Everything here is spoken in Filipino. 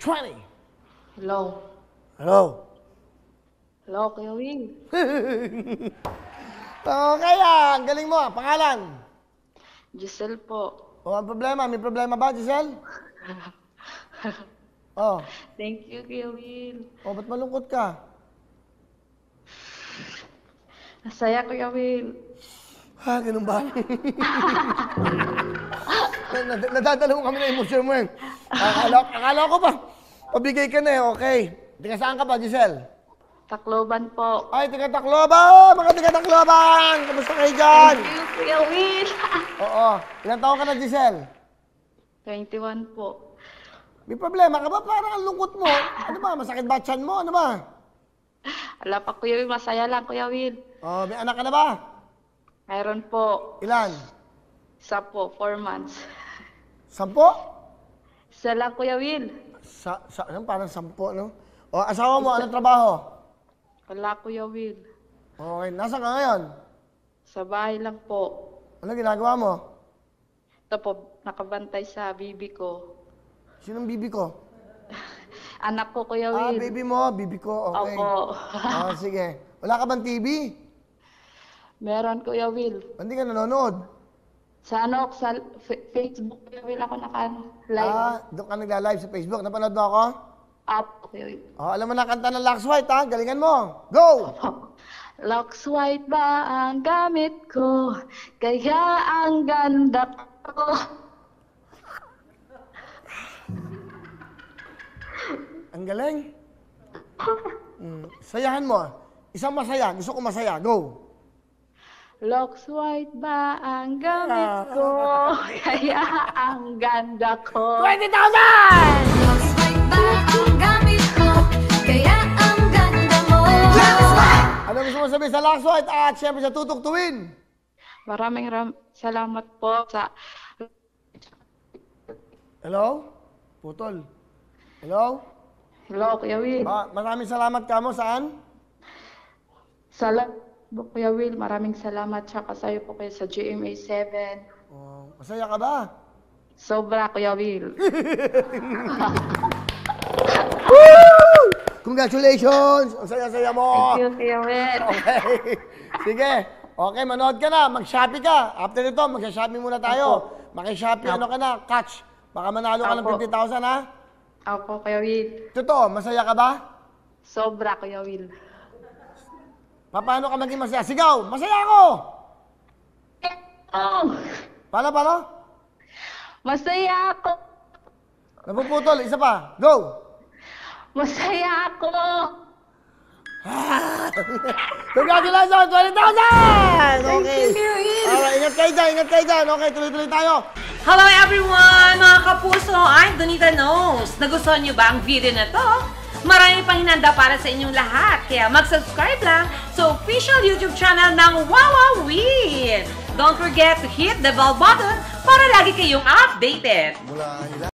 20. Hello. Hello. Hello, Kuya Will. Okay ang galing mo. Pangalan? Giselle po. O, ang problema? May problema ba, Giselle? Oh. Thank you, Kuya Will. O, ba't malungkot ka? Masaya, Kuya Will. Ha, ganun ba? Nadadala mo kami na emosyon mo eh. Akala ko pa. Pabigay ka na eh, okay. Tiga saan ka ba, Giselle? Tacloban po. Ay, tiga Tacloban! Mga tiga Tacloban! Kamusta kayo dyan? Thank you, Kuya Will. Oo. Ilang taon ka na, Giselle? 21 po. May problema ka ba? Parang ang lungkot mo. Ano ba? Masakit ba tiyan mo? Ano ba? Ala pa, Kuya Will. Masaya lang, Kuya Will. Oh, may anak ka na ba? Mayroon po. Ilan? Isa po, 4 months. 10? Isa lang, Kuya Will. Ano, parang 10, no? O, asawa mo, anong trabaho? Wala, Kuya Will. Okay, nasaan ka ngayon? Sa bahay lang po. Ano ginagawa mo? Ito po, nakabantay sa bibi ko. Sinong bibi ko? Anak ko, Kuya Ah, Will. baby mo, bibi ko, okay. Opo. Ah, sige. Wala ka bang TV? Meron, Kuya Will. Hindi ka nanonood? Sa Facebook, Kuya Will, ako naka-live. Ah, doon ka nagla-live sa Facebook. Napanood mo ako? Up, Kuya Will. Oh, alam mo na kanta ng Lux White, ha? Galingan mo. Go! Lux White ba ang gamit ko? Kaya ang ganda ko. Ang galing. Sayahan mo. Isang masaya. Gusto ko masaya. Go! Lux White ba ang gamit ko? Kaya ang ganda ko. 20,000! Lux White ba ang gamit ko? Kaya ang ganda mo. Ano gusto mo sabihin sa Lux White at syempre sa Tutok Tuwin? Maraming salamat po sa... Hello? Putol. Hello? Hello, Kuya Will. Maraming salamat ka mo. Saan? Kuya Will, maraming salamat siya kasayo po kayo sa GMA 7. Oh, masaya ka ba? Sobra, Kuya Will. Woo! Congratulations! Ang saya-saya mo! Thank you, Kuya Will. Okay. Sige. Okay, manood ka na. Mag-Shopee ka. After nito, mag-Shopee muna tayo. Maki-Shopee, ano ka na? Catch. Baka manalo ka ng Opo. 50,000, ha? Opo, Kuya Will. Totoo, masaya ka ba? Sobra, Kuya Will. Paano ka maging masaya? Sigaw! Masaya ako! Oh, Paano? masaya ako. Napuputol. Isa pa. Go! Masaya ako. Congratulations! 20,000! Okay. Alright, ingat kayo dyan. Okay, tuloy-tuloy tayo. Hello everyone! Mga kapuso, I'm Donita Knows. Nagustuhan niyo ba ang video na to? Marami pang hinanda para sa inyong lahat. Kaya mag-subscribe lang sa official YouTube channel ng Wawa Win. Don't forget to hit the bell button para lagi kayong updated.